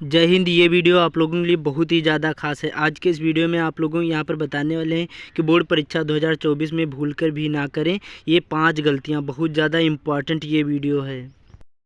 जय हिंद। ये वीडियो आप लोगों के लिए बहुत ही ज़्यादा खास है। आज के इस वीडियो में आप लोगों को यहाँ पर बताने वाले हैं कि बोर्ड परीक्षा 2024 में भूलकर भी ना करें ये 5 गलतियाँ। बहुत ज़्यादा इम्पॉर्टेंट ये वीडियो है।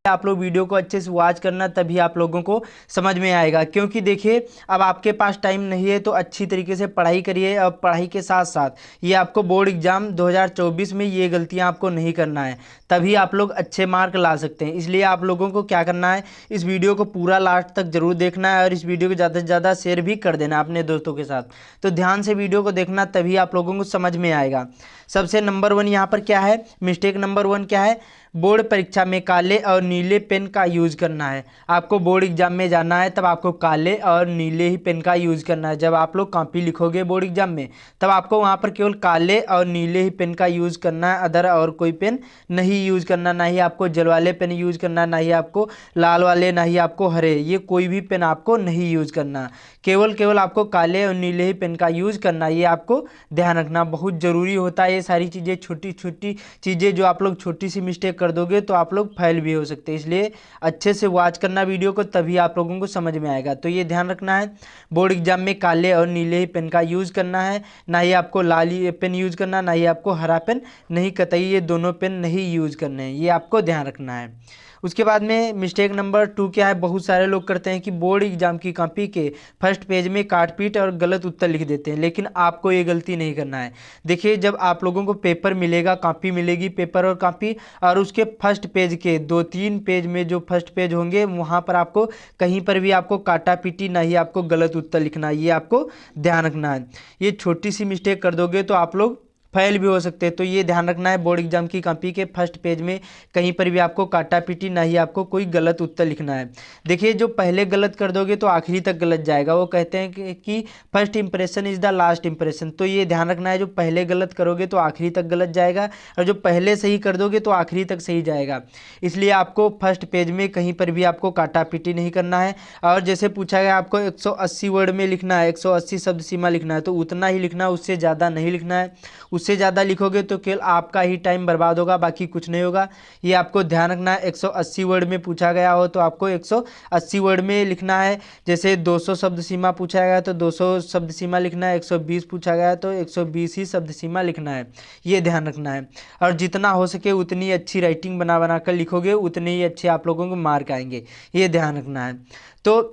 आप लोग वीडियो को अच्छे से वॉच करना, तभी आप लोगों को समझ में आएगा। क्योंकि देखिए, अब आपके पास टाइम नहीं है तो अच्छी तरीके से पढ़ाई करिए। और पढ़ाई के साथ साथ ये आपको बोर्ड एग्जाम 2024 में ये गलतियां आपको नहीं करना है, तभी आप लोग अच्छे मार्क ला सकते हैं। इसलिए आप लोगों को क्या करना है, इस वीडियो को पूरा लास्ट तक जरूर देखना है और इस वीडियो को ज़्यादा से ज़्यादा शेयर भी कर देना अपने दोस्तों के साथ। तो ध्यान से वीडियो को देखना, तभी आप लोगों को समझ में आएगा। सबसे नंबर 1 यहाँ पर क्या है, मिस्टेक नंबर 1 क्या है, बोर्ड परीक्षा में काले और नीले पेन का यूज़ करना है। आपको बोर्ड एग्जाम में जाना है तब आपको काले और नीले ही पेन का यूज़ करना है। जब आप लोग कॉपी लिखोगे बोर्ड एग्जाम में, तब आपको वहाँ पर केवल काले और नीले ही पेन का यूज़ करना है। अदर और कोई पेन नहीं यूज़ करना, ना ही आपको जल वाले पेन यूज़ करना, ना ही आपको लाल वाले, ना ही आपको हरे, ये कोई भी पेन आपको नहीं यूज़ करना। केवल आपको काले और नीले ही पेन का यूज़ करना। ये आपको ध्यान रखना बहुत ज़रूरी होता है। ये सारी चीज़ें, छोटी छोटी चीज़ें जो आप लोग छोटी सी मिस्टेक कर दोगे तो आप लोग फेल भी हो सकते हैं। इसलिए अच्छे से वॉच करना वीडियो को, तभी आप लोगों को समझ में आएगा। तो ये ध्यान रखना है, बोर्ड एग्जाम में काले और नीले ही पेन का यूज़ करना है। ना ही आपको लाल पेन यूज़ करना, ना ही आपको हरा पेन, नहीं कतई ये दोनों पेन नहीं यूज़ करने हैं। ये आपको ध्यान रखना है। उसके बाद में मिस्टेक नंबर 2 क्या है, बहुत सारे लोग करते हैं कि बोर्ड एग्जाम की कॉपी के फर्स्ट पेज में काट पीट और गलत उत्तर लिख देते हैं। लेकिन आपको ये गलती नहीं करना है। देखिए, जब आप लोगों को पेपर मिलेगा, कॉपी मिलेगी, पेपर और कॉपी, और उसके फर्स्ट पेज के 2-3 पेज में जो फर्स्ट पेज होंगे, वहाँ पर आपको कहीं पर भी आपको काटा पीटी, ना ही आपको गलत उत्तर लिखना है। ये आपको ध्यान रखना है। ये छोटी सी मिस्टेक कर दोगे तो आप लोग फेल भी हो सकते हैं। तो ये ध्यान रखना है, बोर्ड एग्जाम की कॉपी के फर्स्ट पेज में कहीं पर भी आपको काटा पीटी, ना ही आपको कोई गलत उत्तर लिखना है। देखिए, जो पहले गलत कर दोगे तो आखिरी तक गलत जाएगा। वो कहते हैं कि first impression is the last impression. तो ये ध्यान रखना है, जो पहले गलत करोगे तो आखिरी तक गलत जाएगा, और जो पहले सही कर दोगे तो आखिरी तक सही जाएगा। इसलिए आपको फर्स्ट पेज में कहीं पर भी आपको काटा पीटी नहीं करना है। और जैसे पूछा गया आपको 180 वर्ड में लिखना है, 180 शब्द सीमा लिखना है, तो उतना ही लिखना है, उससे ज़्यादा नहीं लिखना है। उससे ज़्यादा लिखोगे तो केवल आपका ही टाइम बर्बाद होगा, बाकी कुछ नहीं होगा। ये आपको ध्यान रखना है। 180 वर्ड में पूछा गया हो तो आपको 180 वर्ड में लिखना है। जैसे 200 शब्द सीमा पूछा गया तो 200 शब्द सीमा लिखना है, 120 पूछा गया तो 120 ही शब्द सीमा लिखना है। ये ध्यान रखना है। और जितना हो सके उतनी अच्छी राइटिंग बना कर लिखोगे, उतने ही अच्छे आप लोगों को मार्क आएंगे। ये ध्यान रखना है। तो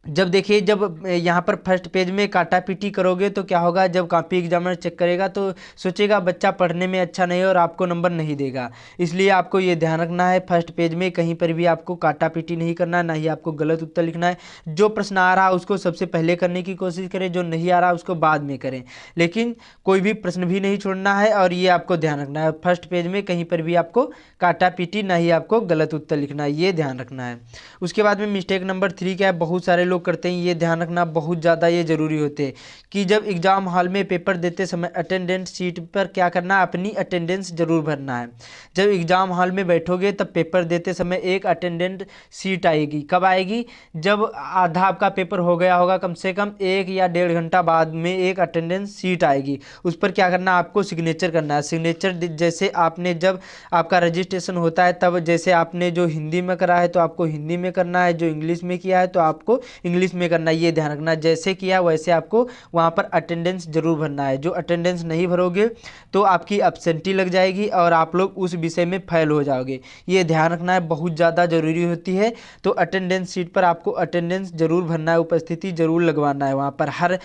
जब देखिए, जब यहाँ पर फर्स्ट पेज में काटा पीटी करोगे तो क्या होगा, जब कॉपी एग्जामिनर चेक करेगा तो सोचेगा बच्चा पढ़ने में अच्छा नहीं है और आपको नंबर नहीं देगा। इसलिए आपको ये ध्यान रखना है, फर्स्ट पेज में कहीं पर भी आपको काटा पीटी नहीं करना है, ना ही आपको गलत उत्तर लिखना है। जो प्रश्न आ रहा है उसको सबसे पहले करने की कोशिश करें, जो नहीं आ रहा उसको बाद में करें, लेकिन कोई भी प्रश्न भी नहीं छोड़ना है। और ये आपको ध्यान रखना है, फर्स्ट पेज में कहीं पर भी आपको काटा पीटी, ना ही आपको गलत उत्तर लिखना है। ये ध्यान रखना है। उसके बाद में मिस्टेक नंबर 3 क्या है, बहुत सारे लोग करते हैं, ये ध्यान रखना बहुत ज़्यादा ये ज़रूरी होते हैं कि जब एग्ज़ाम हॉल में पेपर देते समय अटेंडेंस शीट पर क्या करना है, अपनी अटेंडेंस जरूर भरना है। जब एग्ज़ाम हॉल में बैठोगे तब पेपर देते समय एक अटेंडेंस शीट आएगी। कब आएगी, जब आधा आपका पेपर हो गया होगा, कम से कम 1 या 1.5 घंटा बाद में एक अटेंडेंस शीट आएगी। उस पर क्या करना है, आपको सिग्नेचर करना है। सिग्नेचर जैसे आपने, जब आपका रजिस्ट्रेशन होता है तब जैसे आपने जो हिंदी में करा है तो आपको हिंदी में करना है, जो इंग्लिश में किया है तो आपको इंग्लिश में करना है। ये ध्यान रखना, जैसे किया वैसे आपको वहाँ पर अटेंडेंस जरूर भरना है। जो अटेंडेंस नहीं भरोगे तो आपकी एब्सेंटी लग जाएगी और आप लोग उस विषय में फेल हो जाओगे। ये ध्यान रखना है, बहुत ज़्यादा ज़रूरी होती है। तो अटेंडेंस शीट पर आपको अटेंडेंस जरूर भरना है, उपस्थिति जरूर लगवाना है वहाँ पर। हर,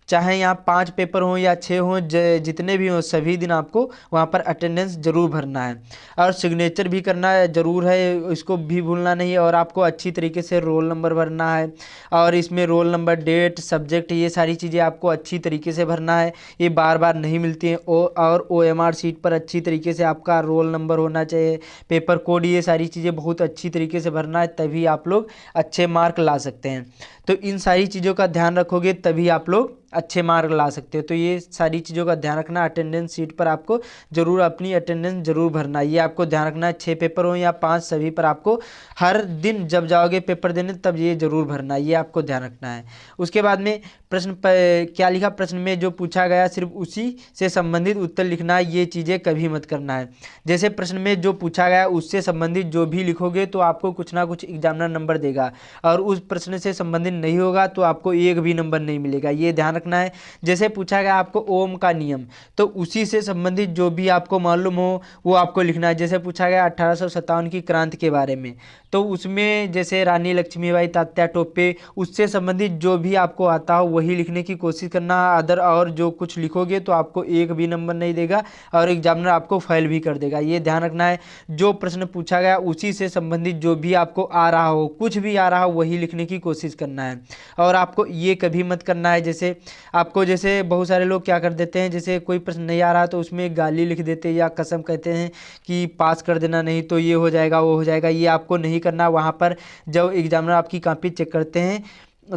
चाहे यहाँ 5 पेपर हों या 6 हों, जितने भी हों, सभी दिन आपको वहाँ पर अटेंडेंस जरूर भरना है। और सिग्नेचर भी करना ज़रूर है, इसको भी भूलना नहीं है। और आपको अच्छी तरीके से रोल नंबर भरना है, और इसमें रोल नंबर, डेट, सब्जेक्ट, ये सारी चीज़ें आपको अच्छी तरीके से भरना है। ये बार बार नहीं मिलती हैं। और OMR शीट पर अच्छी तरीके से आपका रोल नंबर होना चाहिए, पेपर कोड, ये सारी चीज़ें बहुत अच्छी तरीके से भरना है, तभी आप लोग अच्छे मार्क ला सकते हैं। तो इन सारी चीज़ों का ध्यान रखोगे तभी आप लोग अच्छे मार्क ला सकते हो। तो ये सारी चीज़ों का ध्यान रखना, अटेंडेंस शीट पर आपको जरूर अपनी अटेंडेंस जरूर भरना है। ये आपको ध्यान रखना है, 6 पेपर हो या 5, सभी पर आपको हर दिन जब जाओगे पेपर देने तब ये जरूर भरना है। ये आपको ध्यान रखना है। उसके बाद में प्रश्न क्या लिखा, प्रश्न में जो पूछा गया सिर्फ उसी से संबंधित उत्तर लिखना है, ये चीज़ें कभी मत करना है। जैसे प्रश्न में जो पूछा गया उससे संबंधित जो भी लिखोगे तो आपको कुछ ना कुछ एग्जामिनर नंबर देगा, और उस प्रश्न से संबंधित नहीं होगा तो आपको एक भी नंबर नहीं मिलेगा, ये ध्यान रखना है। जैसे पूछा गया आपको ओम का नियम, तो उसी से संबंधित जो भी आपको मालूम हो वो आपको लिखना है। जैसे पूछा गया 1857 की क्रांति के बारे में, तो उसमें जैसे रानी लक्ष्मीबाई, तात्या टोपे, उससे संबंधित जो भी आपको आता हो वही लिखने की कोशिश करना है। अदर और जो कुछ लिखोगे तो आपको एक भी नंबर नहीं देगा और एग्जामिनर आपको फेल भी कर देगा, ये ध्यान रखना है। जो प्रश्न पूछा गया उसी से संबंधित जो भी आपको आ रहा हो, कुछ भी आ रहा हो वही लिखने की कोशिश करना है। और आपको ये कभी मत करना है, जैसे आपको जैसे बहुत सारे लोग क्या कर देते हैं, जैसे कोई प्रश्न नहीं आ रहा तो उसमें गाली लिख देते हैं या कसम कहते हैं कि पास कर देना, नहीं तो ये हो जाएगा वो हो जाएगा, ये आपको नहीं करना। वहाँ पर जब एग्जामिनर आपकी कॉपी चेक करते हैं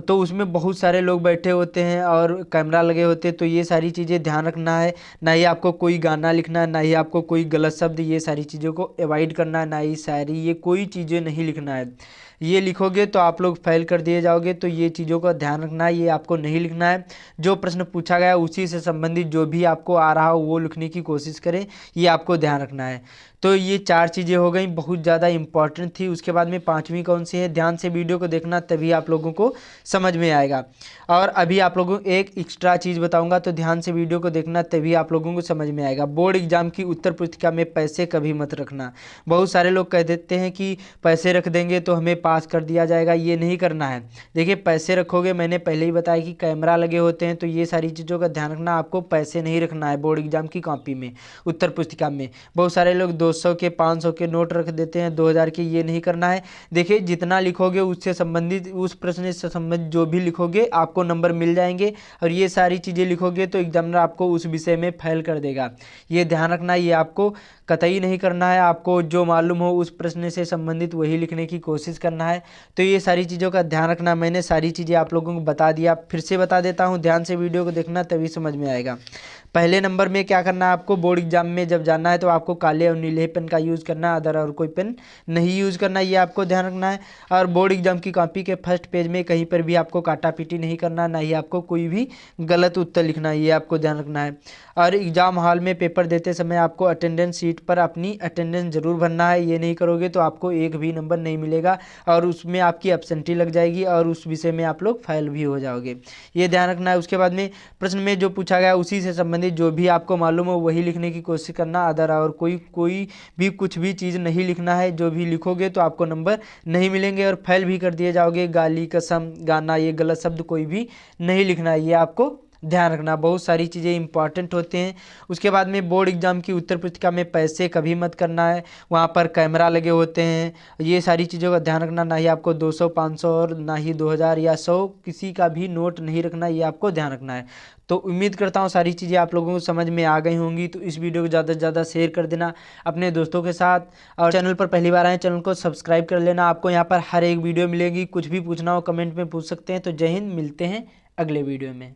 तो उसमें बहुत सारे लोग बैठे होते हैं और कैमरा लगे होते हैं, तो ये सारी चीज़ें ध्यान रखना है। ना ही आपको कोई गाना लिखना है, ना ही आपको कोई गलत शब्द, ये सारी चीज़ों को अवॉइड करना है, ना ही शायरी, ये कोई चीज़ें नहीं लिखना है। ये लिखोगे तो आप लोग फेल कर दिए जाओगे, तो ये चीज़ों का ध्यान रखना है, ये आपको नहीं लिखना है। जो प्रश्न पूछा गया उसी से संबंधित जो भी आपको आ रहा हो वो लिखने की कोशिश करें, ये आपको ध्यान रखना है। तो ये 4 चीज़ें हो गई, बहुत ज़्यादा इंपॉर्टेंट थी। उसके बाद में 5वीं कौन सी है, ध्यान से वीडियो को देखना तभी आप लोगों को समझ में आएगा। और अभी आप लोगों को एक एक्स्ट्रा चीज़ बताऊंगा, तो ध्यान से वीडियो को देखना तभी आप लोगों को समझ में आएगा। बोर्ड एग्जाम की उत्तर पुस्तिका में पैसे कभी मत रखना। बहुत सारे लोग कह देते हैं कि पैसे रख देंगे तो हमें पास कर दिया जाएगा, ये नहीं करना है। देखिए पैसे रखोगे, मैंने पहले ही बताया कि कैमरा लगे होते हैं, तो ये सारी चीज़ों का ध्यान रखना, आपको पैसे नहीं रखना है बोर्ड एग्जाम की कॉपी में, उत्तर पुस्तिका में। बहुत सारे लोग 200 के 500 के नोट रख देते हैं, 2000 के, ये नहीं करना है। देखिए जितना लिखोगे उससे संबंधित, उस प्रश्न से संबंधित जो भी लिखोगे आपको नंबर मिल जाएंगे, और ये सारी चीज़ें लिखोगे तो एग्जामिनर आपको उस विषय में फेल कर देगा, ये ध्यान रखना। ये आपको कतई नहीं करना है, आपको जो मालूम हो उस प्रश्न से संबंधित वही लिखने की कोशिश करना है। तो ये सारी चीज़ों का ध्यान रखना, मैंने सारी चीज़ें आप लोगों को बता दिया, फिर से बता देता हूँ, ध्यान से वीडियो को देखना तभी समझ में आएगा। पहले नंबर में क्या करना है, आपको बोर्ड एग्जाम में जब जाना है तो आपको काले और नीले पेन का यूज़ करना है, अदर और कोई पेन नहीं यूज़ करना, ये आपको ध्यान रखना है। और बोर्ड एग्जाम की कॉपी के फर्स्ट पेज में कहीं पर भी आपको काटा पीटी नहीं करना, ना ही आपको कोई भी गलत उत्तर लिखना है, ये आपको ध्यान रखना है। और एग्ज़ाम हॉल में पेपर देते समय आपको अटेंडेंस शीट पर अपनी अटेंडेंस ज़रूर भरना है, ये नहीं करोगे तो आपको एक भी नंबर नहीं मिलेगा और उसमें आपकी एब्सेंटी लग जाएगी और उस विषय में आप लोग फेल भी हो जाओगे, ये ध्यान रखना है। उसके बाद में प्रश्न में जो पूछा गया उसी से संबंधित जो भी आपको मालूम हो वही लिखने की कोशिश करना, अदर और कोई भी कुछ भी चीज़ नहीं लिखना है। जो भी लिखोगे तो आपको नंबर नहीं मिलेंगे और फेल भी कर दिए जाओगे। गाली, कसम, गाना, ये गलत शब्द कोई भी नहीं लिखना है, ये आपको ध्यान रखना। बहुत सारी चीज़ें इंपॉर्टेंट होते हैं। उसके बाद में बोर्ड एग्जाम की उत्तर पुस्तिका में पैसे कभी मत करना है, वहाँ पर कैमरा लगे होते हैं, ये सारी चीज़ों का ध्यान रखना। ना ही आपको 200, 500 और ना ही 2000 या 100 किसी का भी नोट नहीं रखना, ये आपको ध्यान रखना है। तो उम्मीद करता हूँ सारी चीज़ें आप लोगों को समझ में आ गई होंगी। तो इस वीडियो को ज़्यादा से ज़्यादा शेयर कर देना अपने दोस्तों के साथ, और चैनल पर पहली बार आए चैनल को सब्सक्राइब कर लेना। आपको यहाँ पर हर एक वीडियो मिलेगी, कुछ भी पूछना हो कमेंट में पूछ सकते हैं। तो जय हिंद, मिलते हैं अगले वीडियो में।